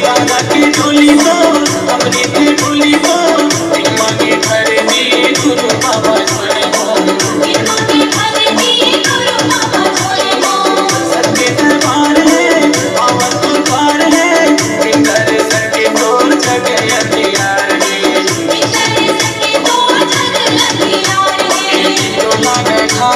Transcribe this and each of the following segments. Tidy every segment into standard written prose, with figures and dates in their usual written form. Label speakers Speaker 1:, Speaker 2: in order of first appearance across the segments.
Speaker 1: बाबा की डोली तो अपनी की डोली तो मांगे भरनी गुरु बाबा छोड़े हो मांगे भरनी गुरु बाबा छोड़े हो सबके दरबार है पावन दरबार है बिकर सके तो जग अंधियार है बिकर सके तो जग अंधियार है तो लगे खा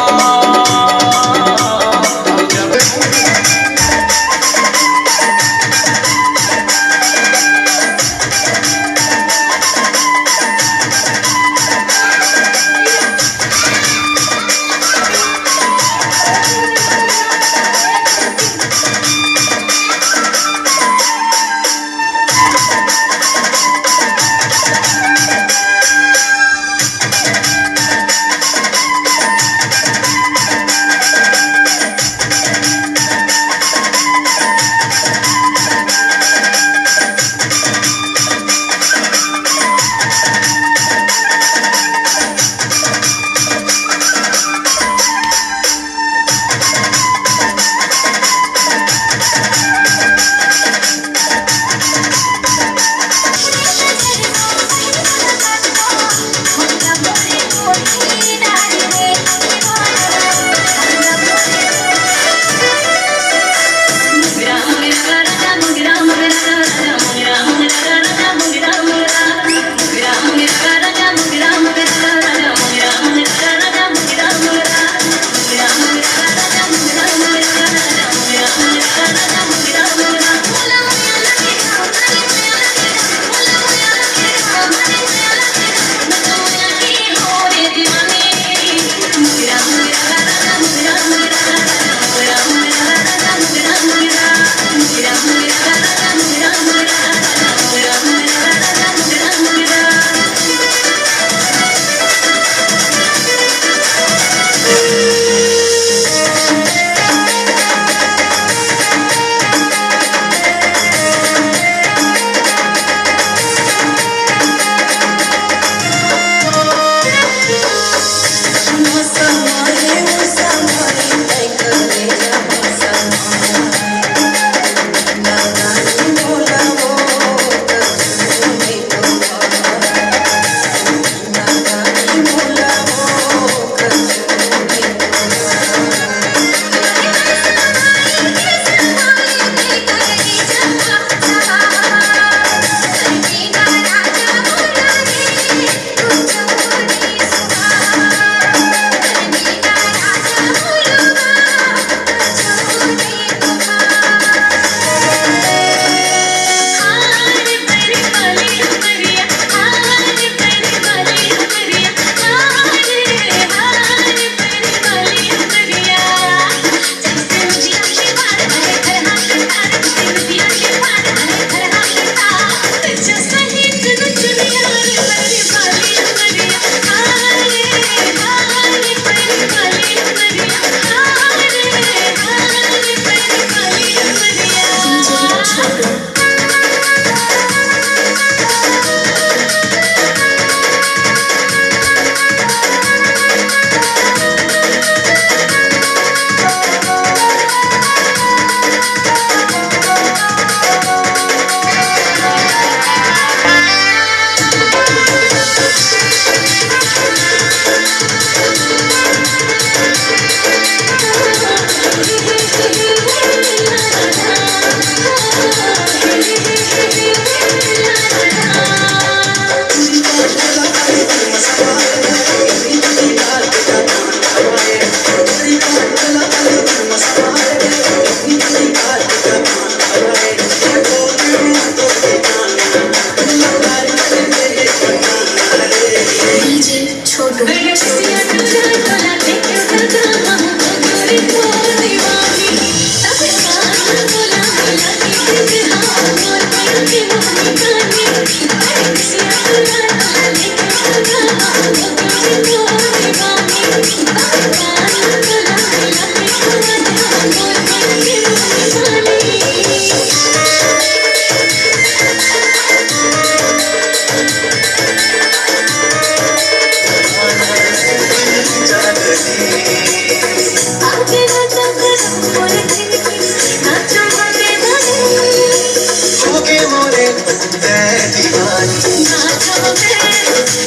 Speaker 1: बन गए दीवाने। नाचो मैं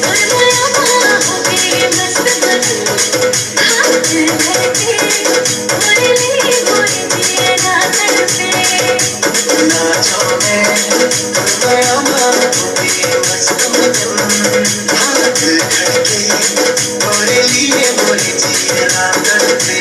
Speaker 1: और माया हो गई मस्त बनूं, हाथ धरके मोरे लिए मोरे जिया रात पे। नाचो मैं और माया हो गई मस्त बनूं, हाथ धरके मोरे लिए मोरे जिया रात पे।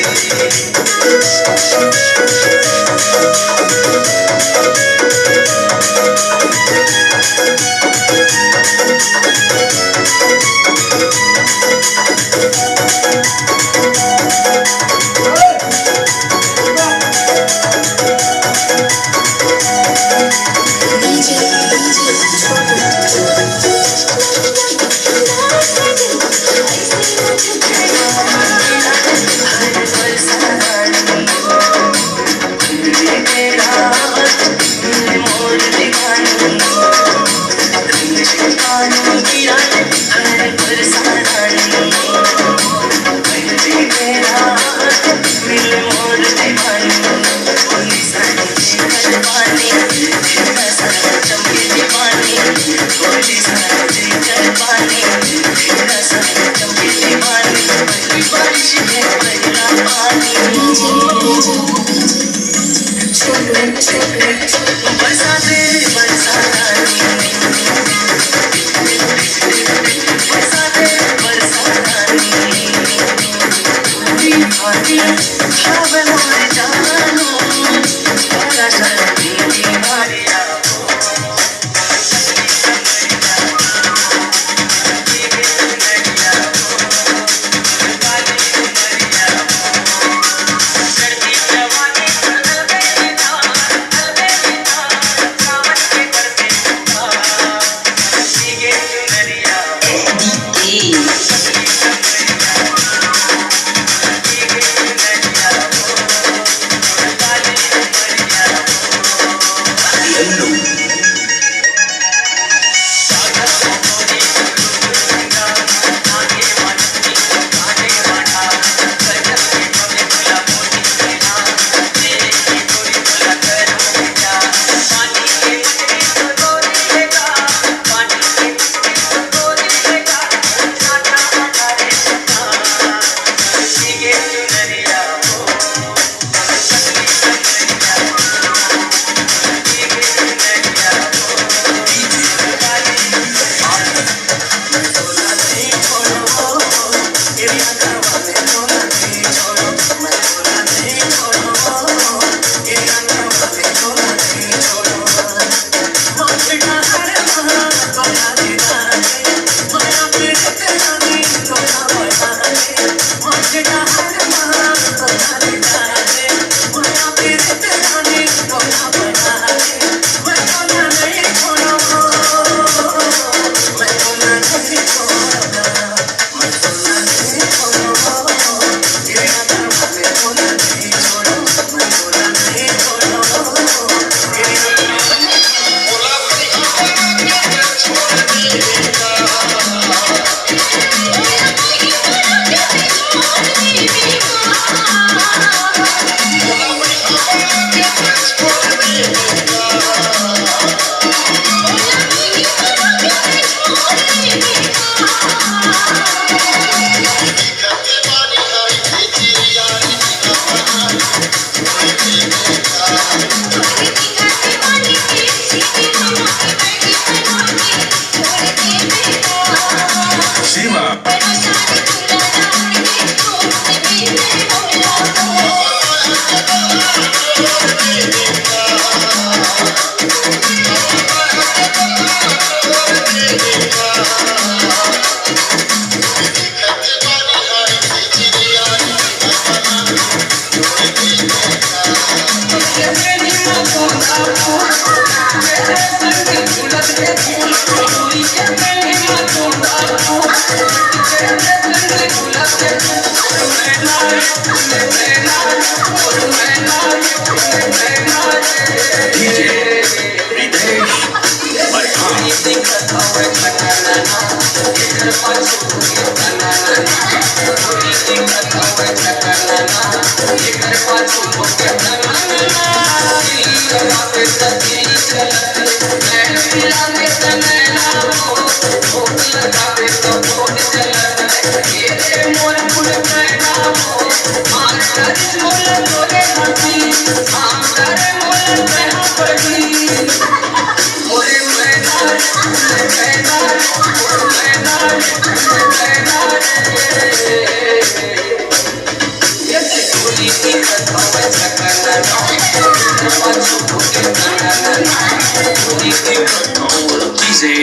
Speaker 1: लागे तनैना हो भूख लगावे तो भोग जलन ये रे मोर फूल पैना हो मान कर मोल तोरे हंसी मान कर मोल पैना पड़ी मोरे पैना पैना पैना पैना ये डोली की कथाव सकना पाछू के तना तना डोली की कथाव चीज़ें